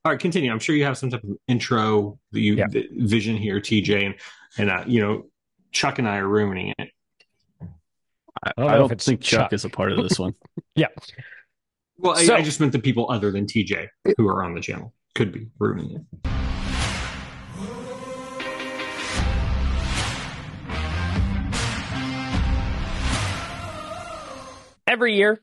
All right, continue. I'm sure you have some type of intro Yeah. the vision here, TJ, and Chuck and I are ruining it. I don't I know if don't it's think Chuck is Chuck. a part of this one. Yeah. Well, I So just meant the people other than TJ who are on the channel could be ruining it. every year,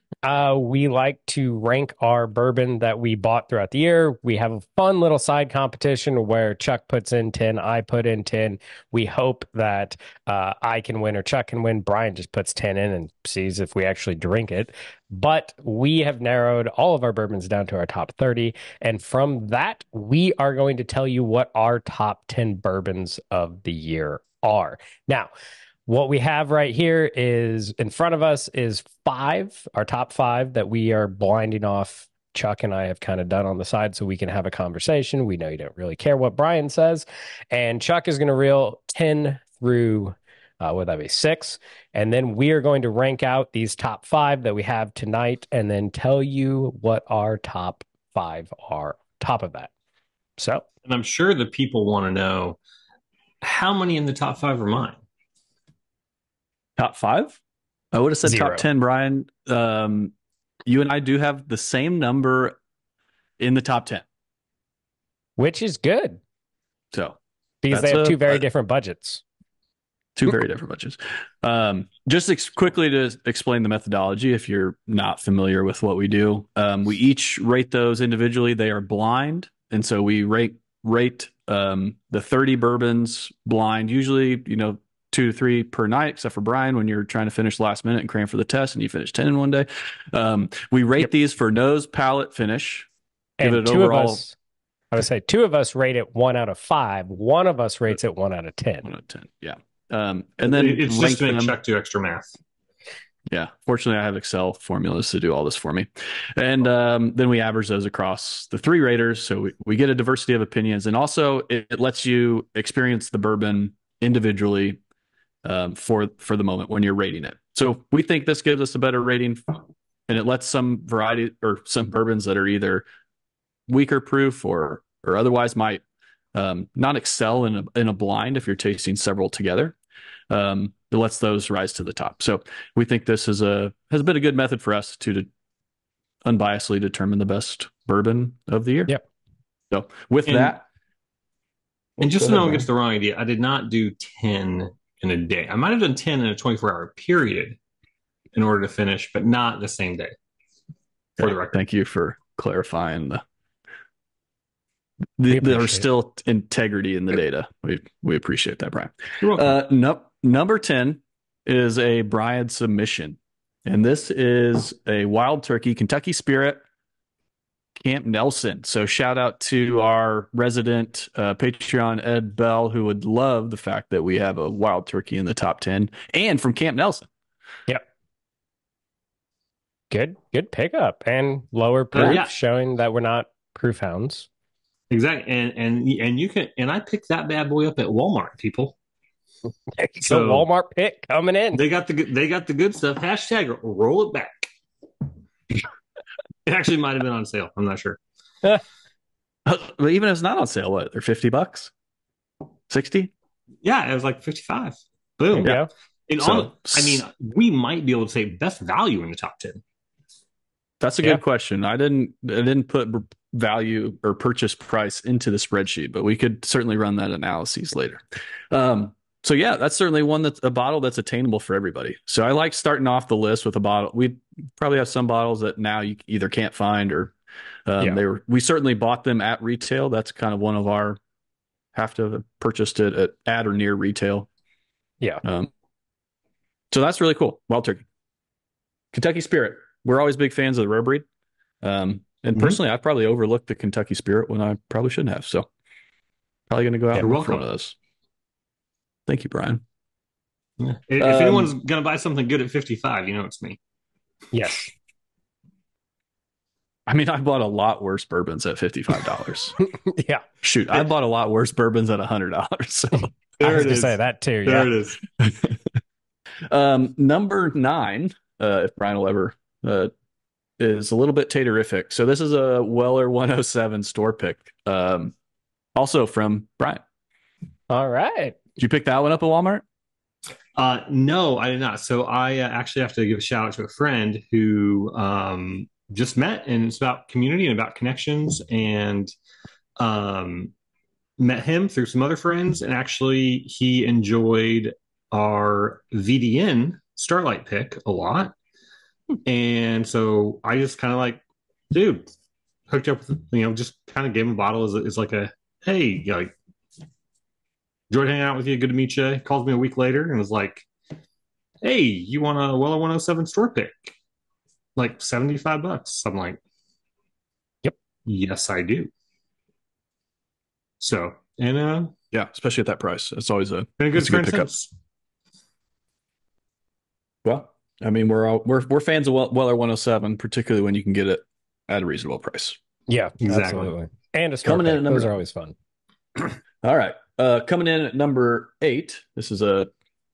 we like to rank our bourbon that we bought throughout the year. We have a fun little side competition where Chuck puts in 10, I put in 10. We hope that I can win or Chuck can win. Brian just puts 10 in and sees if we actually drink it. But we have narrowed all of our bourbons down to our top 30. And from that, we are going to tell you what our top 10 bourbons of the year are. Now, what we have right here is in front of us is five, our top five that we are blinding off. Chuck and I have kind of done on the side so we can have a conversation. We know you don't really care what Brian says. And Chuck is going to reel 10 through, what would that be, six? And then we are going to rank out these top five that we have tonight and then tell you what our top five are top of that. So, And I'm sure the people want to know how many in the top five are mine. Top five? I would have said top zero, 10, Brian. You and I do have the same number in the top 10. which is good So because they that's have two very different budgets. two very different bunches. Just quickly to explain the methodology, if you're not familiar with what we do, we each rate those individually. They are blind, and so we rate the 30 bourbons blind. Usually, 2 to 3 per night, except for Brian when you're trying to finish last minute and cram for the test, and you finish 10 in one day. We rate Yep. these for nose, palate, finish. Give it And an two of overall us, I would say two of us rate it 1 out of 5. One of us rates it 1 out of 10. 1 out of 10. Yeah. And then It's just rank to make them. Chuck do extra math. Yeah. Fortunately, I have Excel formulas to do all this for me. And then we average those across the three raters. So we get a diversity of opinions. And also, it lets you experience the bourbon individually for the moment when you're rating it. So we think this gives us a better rating, and it lets some variety or some bourbons that are either weaker proof or otherwise might not excel in a blind if you're tasting several together. It lets those rise to the top. So we think this has been a good method for us to unbiasedly determine the best bourbon of the year. Yep. So with And that, and just go so no ahead, one Brian. gets the wrong idea, I did not do 10 in a day. I might have done 10 in a 24-hour period in order to finish, but not the same day, for Okay. the record. Thank you for clarifying We there's appreciate it. still integrity in the data. We appreciate that, Brian. You're welcome. Number 10 is a Brian submission. And this is a Wild Turkey Kentucky Spirit Camp Nelson. So shout out to our resident Patreon, Ed Bell, who would love the fact that we have a Wild Turkey in the top 10 and from Camp Nelson. Yep. Good pickup and lower proof, Yeah, showing that we're not proof hounds. exactly. And you can, and I picked that bad boy up at Walmart, people. There you go, So Walmart pick coming in. they got the good stuff. Hashtag roll it back. It actually might have been on sale. I'm not sure. But even if it's not on sale, what? They're $50? 60? Yeah, it was like 55. There you Boom. go. And So I mean, we might be able to say best value in the top 10. that's a Yeah. good question. I didn't put value or purchase price into the spreadsheet, but we could certainly run that analysis later. So yeah, that's certainly one that's a bottle that's attainable for everybody. So I like starting off the list with a bottle. We probably have some bottles that now you either can't find or Yeah. we certainly bought them at retail. That's kind of one of our have to have purchased it at or near retail. Yeah. So that's really cool. Wild Turkey. Kentucky Spirit. We're always big fans of the rare breed. And personally, I've probably overlooked the Kentucky Spirit when I probably shouldn't have. So probably going to go out You're and look for welcome. one of those. Thank you, Brian. Yeah. If anyone's going to buy something good at 55, it's me. Yes. I mean, I bought a lot worse bourbons at $55. Yeah. Shoot, I bought a lot worse bourbons at $100. So I was going to say that too. There Yeah. it is. number 9, if Brian will ever is a little bit taterific. So this is a Weller 107 store pick, also from Brian. All right. Did you pick that one up at Walmart? No, I did not. So I actually have to give a shout out to a friend who just met, and it's about community and about connections, and um, met him through some other friends, and actually he enjoyed our VDN Starlight pick a lot, and so I just kind of like, dude, hooked up with, just kind of gave him a bottle as like a, hey, like, enjoyed hanging out with you, good to meet you. He called me a week later and was like, hey, you want a Weller 107 store pick? Like $75. I'm like, Yep. yes, I do. So, and Yeah, especially at that price. It's always been a good it's a good friend pickup. since. Well, I mean, we're fans of Weller 107, particularly when you can get it at a reasonable price. Yeah, Exactly. absolutely. And a store Coming in pick. at number Those are always fun. All right. Coming in at number 8. This is a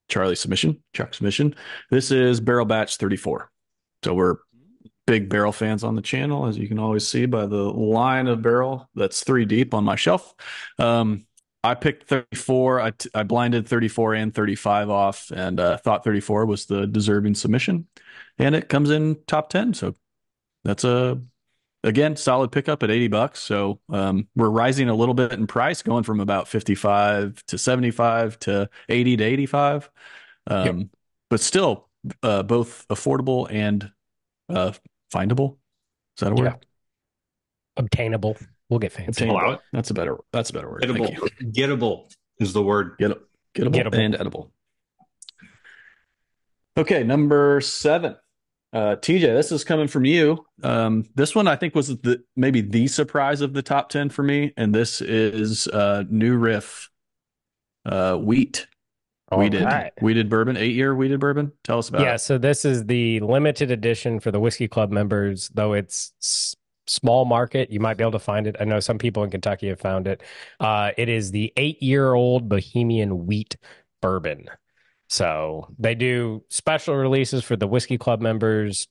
Charlie submission, Chuck submission. This is Barrel Batch 34. So we're big barrel fans on the channel, as you can always see by the line of barrel that's 3 deep on my shelf. I picked 34. I blinded 34 and 35 off, and thought 34 was the deserving submission, and it comes in top 10. So that's a again solid pickup at $80. So we're rising a little bit in price, going from about 55 to 75 to 80 to 85. Yep. But still both affordable and findable. Is that a word? Yeah. Obtainable. We'll get fancy. Obtainable. Allow it. That's a better word. Gettable. Thank you. Gettable is the word. Gettable and edible. Okay, number 7. TJ, this is coming from you. This one I think was maybe the surprise of the top 10 for me, and this is New Riff wheat. Wheated bourbon, 8-year wheated bourbon. Tell us about it. So this is the limited edition for the Whiskey Club members, though it's small market. You might be able to find it. I know some people in Kentucky have found it. It is the 8-year-old Bohemian wheat bourbon. So they do special releases for the Whiskey Club members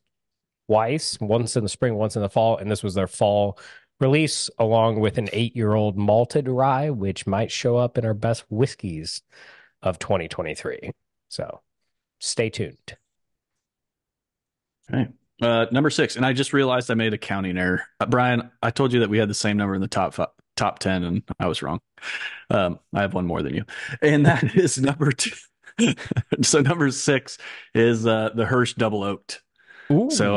twice, once in the spring, once in the fall, and this was their fall release, along with an 8-year-old malted rye, which might show up in our best whiskeys of 2023. So stay tuned. Okay. Number 6, and I just realized I made a counting error. Brian, I told you that we had the same number in the top 10, and I was wrong. I have one more than you, and that is number 2. So number 6 is the Hirsch Double Oaked. Ooh. So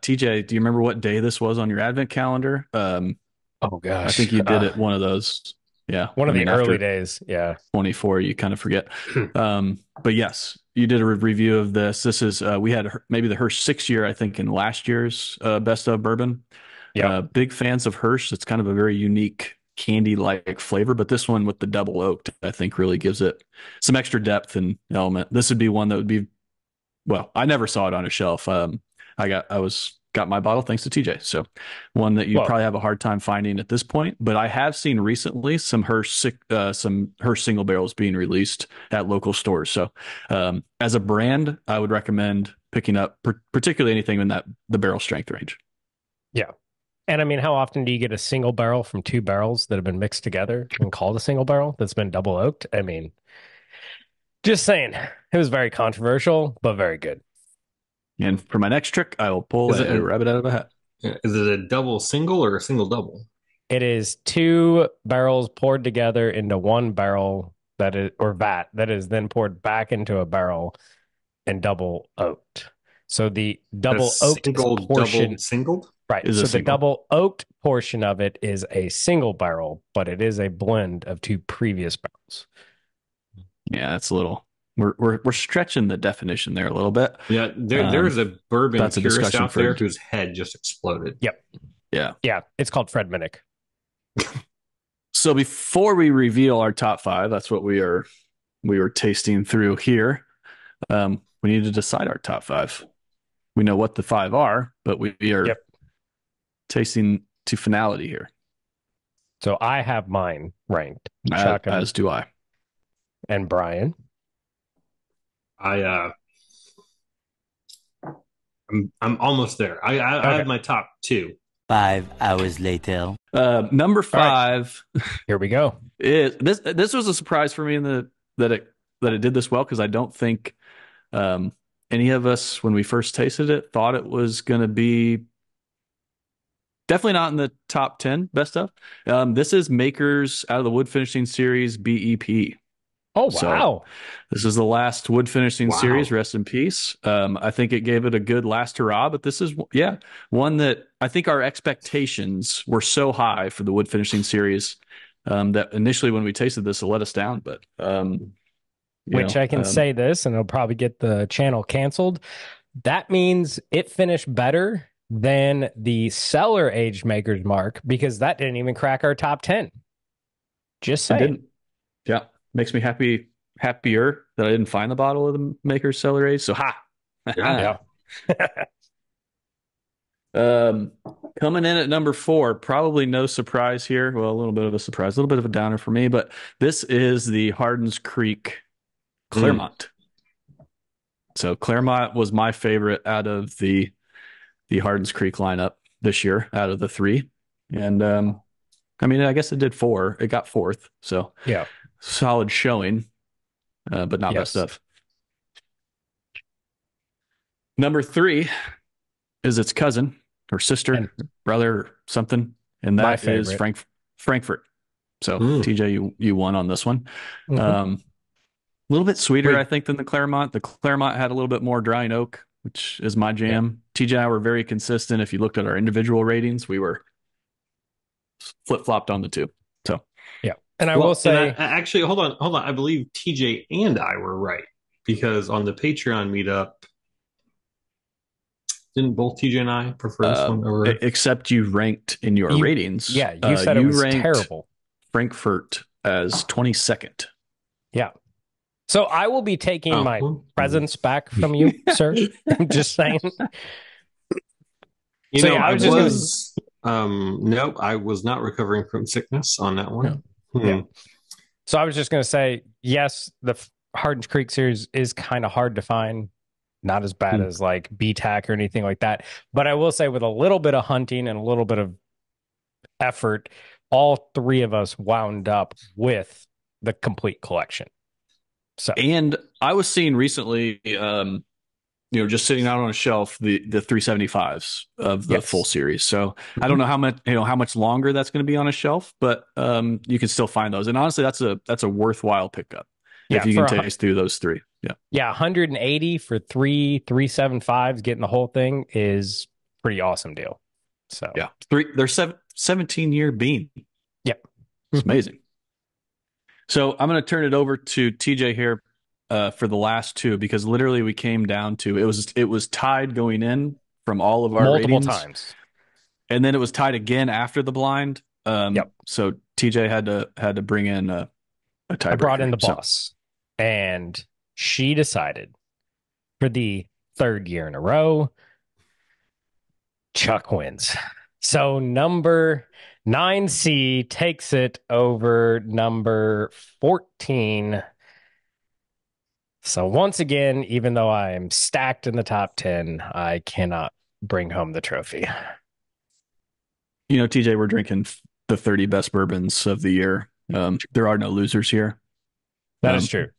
TJ, do you remember what day this was on your advent calendar? Oh gosh, I think you did it one of those. Yeah, one of the after early days. Yeah, 24, you kind of forget. But yes, you did a review of this. This is we had maybe the Hirsch 6-year, I think, in last year's best of bourbon. Yeah, big fans of Hirsch. It's kind of a very unique candy-like flavor, but this one with the double oaked, I think, really gives it some extra depth and element. This would be one that would be, well, I never saw it on a shelf. I got my bottle thanks to TJ. So one that you probably have a hard time finding at this point, but I have seen recently some Hirsch single barrels being released at local stores. So as a brand, I would recommend picking up particularly anything in the barrel strength range. Yeah. And I mean, how often do you get a single barrel from 2 barrels that have been mixed together and called a single barrel that's been double oaked? I mean, just saying, it was very controversial, but very good. And for my next trick, I will pull a rabbit out of a hat. Is it a double single or a single double? It is 2 barrels poured together into 1 barrel or vat that is then poured back into a barrel and double oaked. So the double oaked portion, double singled, right? So the double oaked portion of it is a single barrel, but it is a blend of 2 previous barrels. Yeah, that's a little. We're stretching the definition there a little bit. Yeah, there's a bourbon purist out there for... whose head just exploded. Yep. Yeah. It's called Fred Minnick. So before we reveal our top 5, that's what we were tasting through here. We need to decide our top 5. We know what the 5 are, but we are tasting to finality here. So I have mine ranked. As do I. And Brian. I I'm almost there. I Okay. have my top two. 5 hours later. Number All right. five Here we go. is this was a surprise for me in the that it did this well because I don't think um, any of us when we first tasted it thought it was going to be definitely not in the top 10 best of. This is Makers out of the wood finishing series BEP. Oh, So wow. this is the last wood finishing series. Wow. Rest in peace. I think it gave it a good last hurrah, but this is, yeah, one that I think our expectations were so high for the wood finishing series that initially when we tasted this, it let us down. But, Which I can say this, and it'll probably get the channel canceled. That means it finished better than the cellar aged Maker's Mark because that didn't even crack our top 10. Just it saying. didn't. Yeah, makes me happier that I didn't find the bottle of the Maker's Celery. So, ha. Yeah. Yeah. Um, Coming in at number four, probably no surprise here. Well, a little bit of a surprise, a little bit of a downer for me, but this is the Hardins Creek Mm. Claremont. So Claremont was my favorite out of the Hardins Creek lineup this year, out of the three. And I mean, I guess it did four. It got fourth, so Yeah. solid showing, but not best Yes. of. Number three is its cousin or sister, And brother, or something, and my that is favorite. Frankfurt. So Mm. TJ, you won on this one. Mhm. A little bit sweeter, I Wait. think, than the Claremont. The Claremont had a little bit more drying oak, which is my Yeah. jam. TJ and I were very consistent. If you looked at our individual ratings, we were flip flopped on the two. So Yeah. And I will Well, and say, actually, hold on. I believe TJ and I were right because on the Patreon meetup, didn't both TJ and I prefer this one over? except you ranked in your you, ratings. yeah, you said it You was ranked terrible. Frankfurt as 22nd. Yeah. So I will be taking Oh, my well, presents back from you, sir. I'm just saying. you So know, yeah, I I was just was, nope, I was not recovering from sickness on that gonna. one. Hmm. Yeah. So I was just gonna say, yes, the Hardens Creek series is kind of hard to find. Not as bad Hmm. as like BTAC or anything like that. But I will say, with a little bit of hunting and a little bit of effort, all three of us wound up with the complete collection. So And I was seeing recently, just sitting out on a shelf, the 375s of the full yes. series. So I don't Mhm. know how much longer that's going to be on a shelf, but you can still find those. And honestly, that's a worthwhile pickup if Yeah, you for can taste through those three. Yeah. yeah, 180 for 375s, getting the whole thing is pretty awesome deal. So Yeah. They're 17-year bean. yep. It's amazing. So I'm going to turn it over to TJ here for the last two because literally we came down to it was tied going in from all of our Multiple ratings, times. and then it was tied again after the blind. Yep. So TJ had to bring in a I brought in tiebreaker. the So boss, and she decided for the third year in a row, Chuck wins. So number 9C takes it over number 14. So once again, even though I'm stacked in the top 10, I cannot bring home the trophy. TJ, we're drinking the 30 best bourbons of the year. There are no losers here. That is true.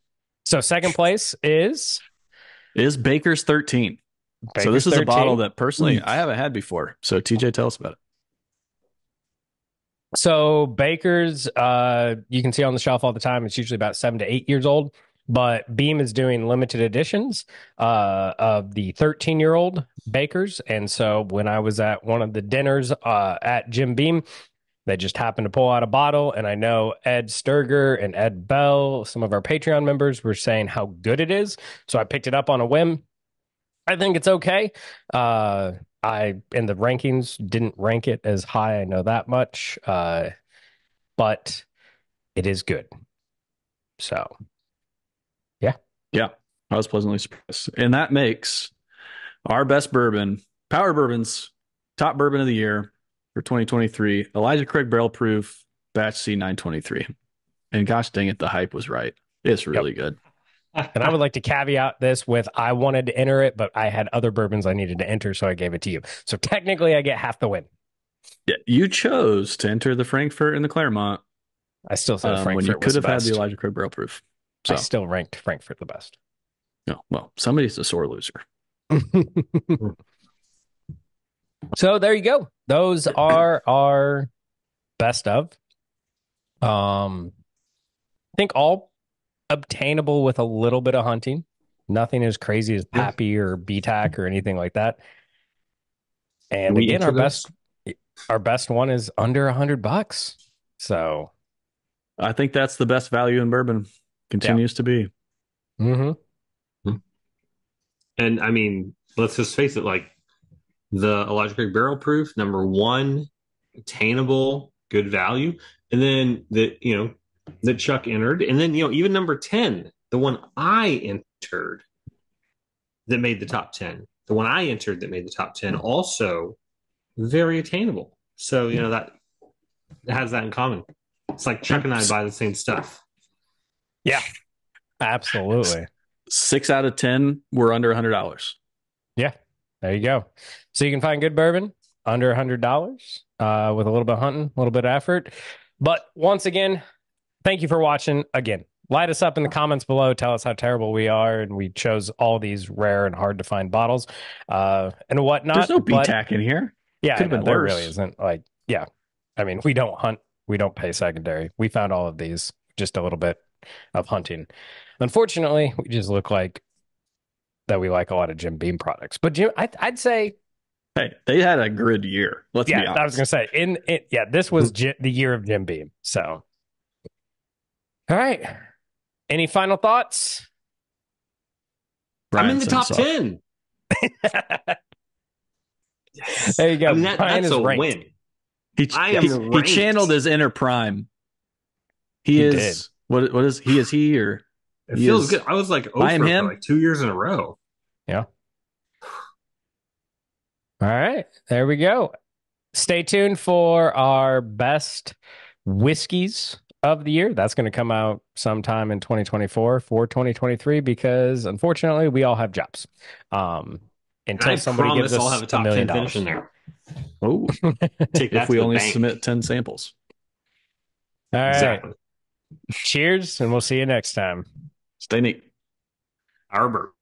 So second place is Baker's 13. So Baker's this is 13. a bottle that personally I haven't had before. So TJ, tell us about it. So Baker's, you can see on the shelf all the time. It's usually about 7 to 8 years old. But Beam is doing limited editions of the 13-year-old Bakers. And so when I was at one of the dinners at Jim Beam, they just happened to pull out a bottle. And I know Ed Sturger and Ed Bell, some of our Patreon members, were saying how good it is. So I picked it up on a whim. I think it's okay. I in the rankings didn't rank it as high. I know that much. But it is good. So yeah. Yeah, I was pleasantly surprised. And that makes our best bourbon, Power Bourbon's top bourbon of the year for 2023, Elijah Craig Barrel Proof Batch C 923. And gosh dang it, the hype was right. It's really good. And I would like to caveat this with I wanted to enter it, but I had other bourbons I needed to enter, so I gave it to you. So technically, I get half the win. Yeah, you chose to enter the Frankfurt and the Claremont I still said when you Frankfurt was could the have had the best. Elijah Craig Barrel Proof. I So, still ranked Frankfurt the best. no, well, somebody's a sore loser. So there you go. Those are our best of. I think all obtainable with a little bit of hunting. Nothing as crazy as Yeah. Pappy or BTAC or anything like that. And We again, enter those? our best one is under $100. So, I think that's the best value in bourbon. Continues to be. mhm. And I mean, let's just face it, like the Elijah Craig Barrel Proof, number one, attainable, good value. And then that Chuck entered. And then, even number 10, the one I entered that made the top 10, the one I entered that made the top 10, also very attainable. So, that has that in common. It's like Chuck and I buy the same stuff. Yeah, absolutely. 6 out of 10 were under $100. Yeah, there you go. So you can find good bourbon under $100 with a little bit of hunting, a little bit of effort. But once again, thank you for watching. Again, light us up in the comments below. Tell us how terrible we are. And we chose all these rare and hard to find bottles and whatnot. There's no BTAC in here. Yeah, Could have been there worse. really isn't. Like, yeah. I mean, we don't hunt. We don't pay secondary. We found all of these, just a little bit of hunting. Unfortunately, we just look like that we like a lot of Jim Beam products. But Jim, I'd say, Hey, they had a good year. Let's be honest. I was going to say, this was the year of Jim Beam. So, all right. Any final thoughts? I'm in the top Simpson. 10. Yes. There you go. I mean, Brian that's is a ranked. win. He ranked. channeled his inner prime. He is did. what is he or It he feels is- good. I was like I am over him. for like 2 years in a row. Yeah. All right. There we go. Stay tuned for our best whiskeys of the year. That's going to come out sometime in 2024 for 2023 because unfortunately we all have jobs. Until I somebody promise gives us I'll have a top $1 million. 10 finish in there. Oh, Take that if we to the only bank. submit 10 samples. All right. Exactly. Cheers, and we'll see you next time. Stay neat. Arbor.